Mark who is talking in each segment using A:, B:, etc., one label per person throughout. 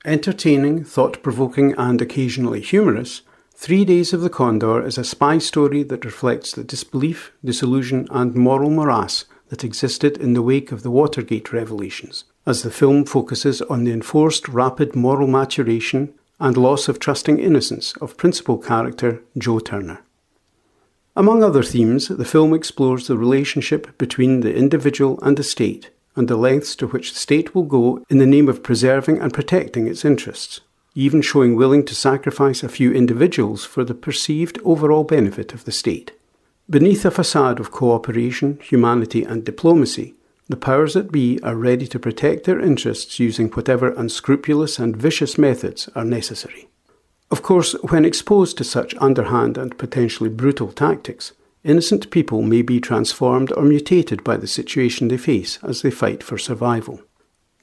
A: Entertaining, thought-provoking and occasionally humorous, 3 Days of the Condor is a spy story that reflects the disbelief, disillusion and moral morass that existed in the wake of the Watergate revelations, as the film focuses on the enforced rapid moral maturation and loss of trusting innocence of principal character Joe Turner. Among other themes, the film explores the relationship between the individual and the state, and the lengths to which the state will go in the name of preserving and protecting its interests, even showing willing to sacrifice a few individuals for the perceived overall benefit of the state. Beneath a facade of cooperation, humanity and diplomacy, the powers that be are ready to protect their interests using whatever unscrupulous and vicious methods are necessary. Of course, when exposed to such underhand and potentially brutal tactics, innocent people may be transformed or mutated by the situation they face as they fight for survival.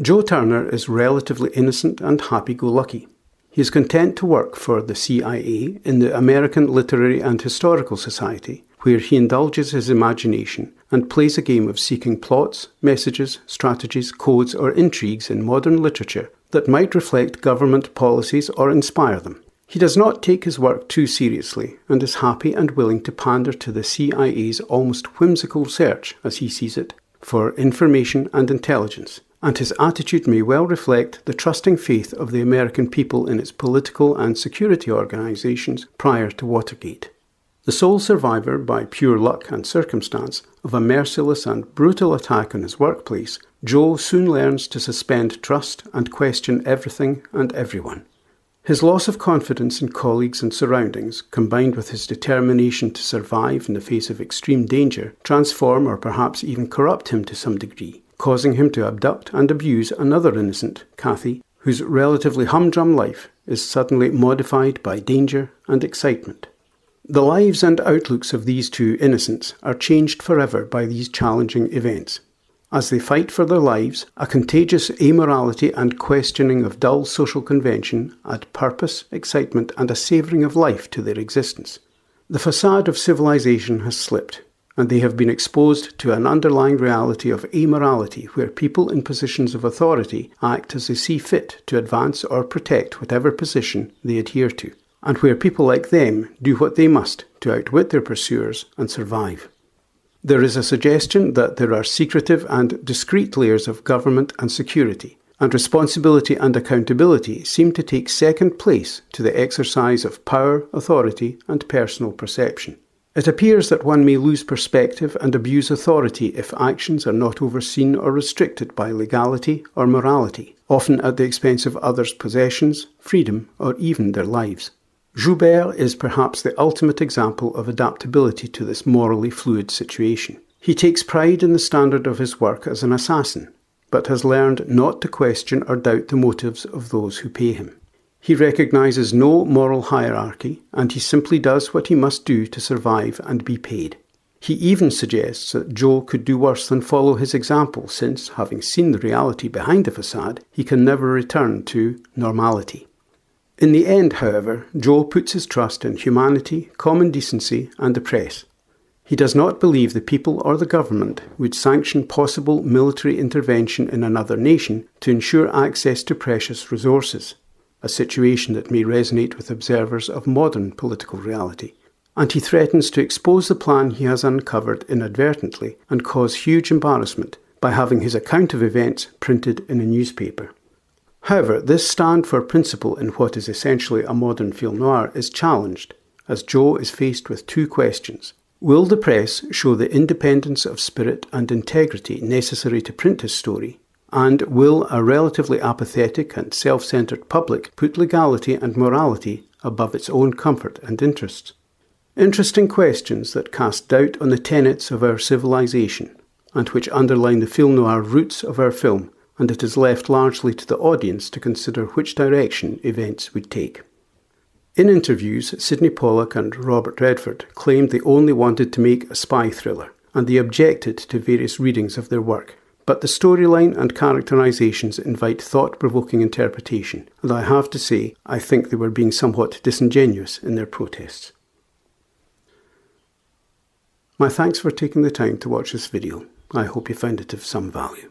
A: Joe Turner is relatively innocent and happy-go-lucky. He is content to work for the C.I.A. in the American Literary and Historical Society, where he indulges his imagination and plays a game of seeking plots, messages, strategies, codes or intrigues in modern literature that might reflect government policies or inspire them. He does not take his work too seriously and is happy and willing to pander to the C.I.A.'s almost whimsical search, as he sees it, for information and intelligence, and his attitude may well reflect the trusting faith of the American people in its political and security organizations prior to Watergate. The sole survivor, by pure luck and circumstance, of a merciless and brutal attack on his workplace, Joe soon learns to suspend trust and question everything and everyone. His loss of confidence in colleagues and surroundings, combined with his determination to survive in the face of extreme danger, transform or perhaps even corrupt him to some degree, causing him to abduct and abuse another innocent, Kathy, whose relatively humdrum life is suddenly modified by danger and excitement. The lives and outlooks of these two innocents are changed forever by these challenging events. As they fight for their lives, a contagious amorality and questioning of dull social convention add purpose, excitement and a savouring of life to their existence. The facade of civilization has slipped, and they have been exposed to an underlying reality of amorality where people in positions of authority act as they see fit to advance or protect whatever position they adhere to, and where people like them do what they must to outwit their pursuers and survive. There is a suggestion that there are secretive and discreet layers of government and security, and responsibility and accountability seem to take second place to the exercise of power, authority, and personal perception. It appears that one may lose perspective and abuse authority if actions are not overseen or restricted by legality or morality, often at the expense of others' possessions, freedom, or even their lives. Joubert is perhaps the ultimate example of adaptability to this morally fluid situation. He takes pride in the standard of his work as an assassin, but has learned not to question or doubt the motives of those who pay him. He recognises no moral hierarchy, and he simply does what he must do to survive and be paid. He even suggests that Joe could do worse than follow his example since, having seen the reality behind the facade, he can never return to normality. In the end, however, Joe puts his trust in humanity, common decency and the press. He does not believe the people or the government would sanction possible military intervention in another nation to ensure access to precious resources, a situation that may resonate with observers of modern political reality, and he threatens to expose the plan he has uncovered inadvertently and cause huge embarrassment by having his account of events printed in a newspaper. However, this stand for principle in what is essentially a modern film noir is challenged, as Joe is faced with two questions. Will the press show the independence of spirit and integrity necessary to print his story? And will a relatively apathetic and self-centred public put legality and morality above its own comfort and interests? Interesting questions that cast doubt on the tenets of our civilization, and which underline the film noir roots of our film, and it is left largely to the audience to consider which direction events would take. In interviews, Sidney Pollack and Robert Redford claimed they only wanted to make a spy thriller, and they objected to various readings of their work. But the storyline and characterizations invite thought-provoking interpretation, and I have to say, I think they were being somewhat disingenuous in their protests. My thanks for taking the time to watch this video. I hope you found it of some value.